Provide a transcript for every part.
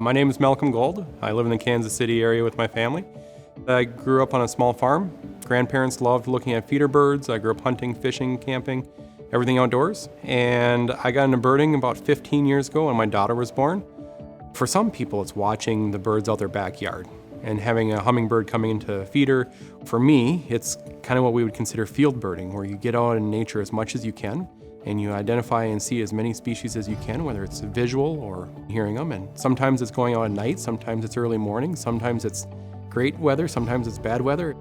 My name is Malcolm Gold. I live in the Kansas City area with my family. I grew up on a small farm. Grandparents loved looking at feeder birds. I grew up hunting, fishing, camping, everything outdoors. And I got into birding about 15 years ago when my daughter was born. For some people, it's watching the birds out their backyard and having a hummingbird coming into a feeder. For me, it's kind of what we would consider field birding, where you get out in nature as much as you can and you identify and see as many species as you can, whether it's visual or hearing them. And sometimes it's going out at night, sometimes it's early morning, sometimes it's great weather, sometimes it's bad weather.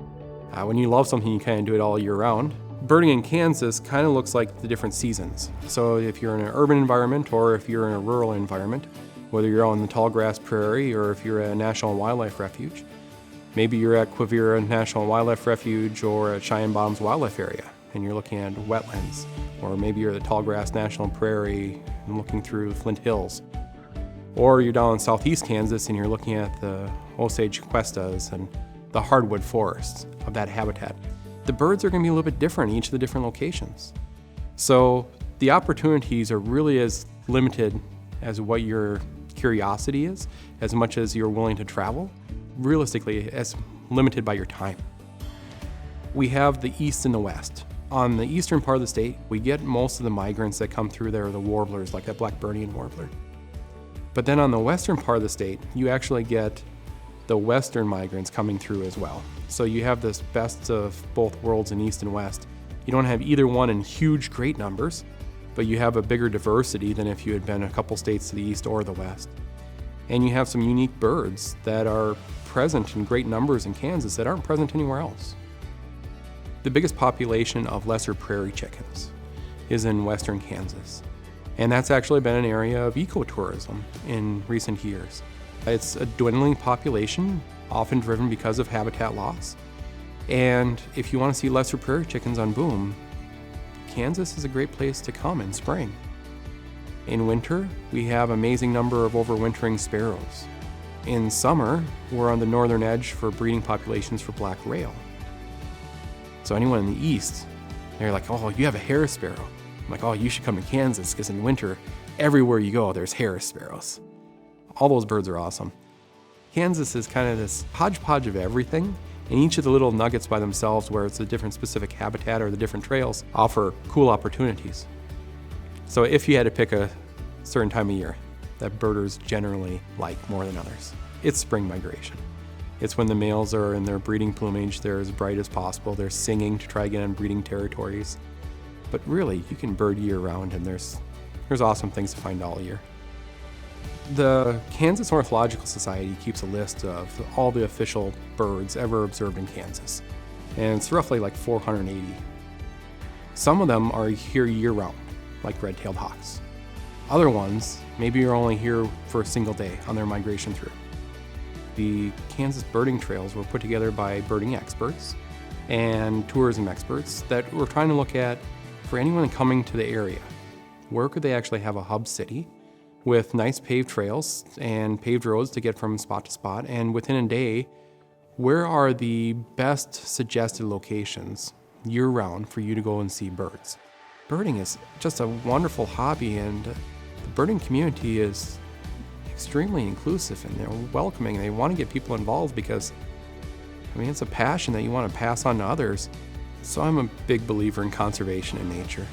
When you love something, you kind of do it all year round. Birding in Kansas kind of looks like the different seasons. So if you're in an urban environment or if you're in a rural environment, whether you're out in the tall grass prairie or if you're at a National Wildlife Refuge, maybe you're at Quivira National Wildlife Refuge or at Cheyenne Bottoms Wildlife Area and you're looking at wetlands, or maybe you're at the Tall Grass National Prairie and looking through Flint Hills. Or you're down in southeast Kansas and you're looking at the Osage cuestas and the hardwood forests of that habitat. The birds are going to be a little bit different in each of the different locations. So the opportunities are really as limited as what your curiosity is, as much as you're willing to travel. Realistically, as limited by your time. We have the east and the west. On the eastern part of the state, we get most of the migrants that come through there, the warblers, like that Blackburnian warbler. But then on the western part of the state, you actually get the western migrants coming through as well. So you have this best of both worlds in east and west. You don't have either one in huge, great numbers, but you have a bigger diversity than if you had been a couple states to the east or the west. And you have some unique birds that are present in great numbers in Kansas that aren't present anywhere else. The biggest population of lesser prairie chickens is in western Kansas. And that's actually been an area of ecotourism in recent years. It's a dwindling population, often driven because of habitat loss. And if you want to see lesser prairie chickens on boom, Kansas is a great place to come in spring. In winter, we have an amazing number of overwintering sparrows. In summer, we're on the northern edge for breeding populations for black rail. So anyone in the east, they're like, oh, you have a Harris sparrow. I'm like, oh, you should come to Kansas, because in winter, everywhere you go, there's Harris sparrows. All those birds are awesome. Kansas is kind of this hodgepodge of everything, and each of the little nuggets by themselves, where it's a different specific habitat or the different trails, offer cool opportunities. So if you had to pick a certain time of year that birders generally like more than others, it's spring migration. It's when the males are in their breeding plumage, they're as bright as possible, they're singing to try to get on breeding territories. But really, you can bird year round, and there's awesome things to find all year. The Kansas Ornithological Society keeps a list of all the official birds ever observed in Kansas, and it's roughly like 480. Some of them are here year round, like red-tailed hawks. Other ones, maybe you're only here for a single day on their migration through. The Kansas birding trails were put together by birding experts and tourism experts that were trying to look at, for anyone coming to the area, where could they actually have a hub city with nice paved trails and paved roads to get from spot to spot, and within a day, where are the best suggested locations year-round for you to go and see birds. Birding is just a wonderful hobby, and the birding community is extremely inclusive, and they're welcoming. They want to get people involved because, it's a passion that you want to pass on to others. So I'm a big believer in conservation in nature.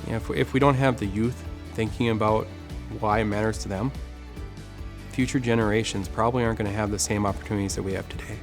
If we don't have the youth thinking about why it matters to them, future generations probably aren't going to have the same opportunities that we have today.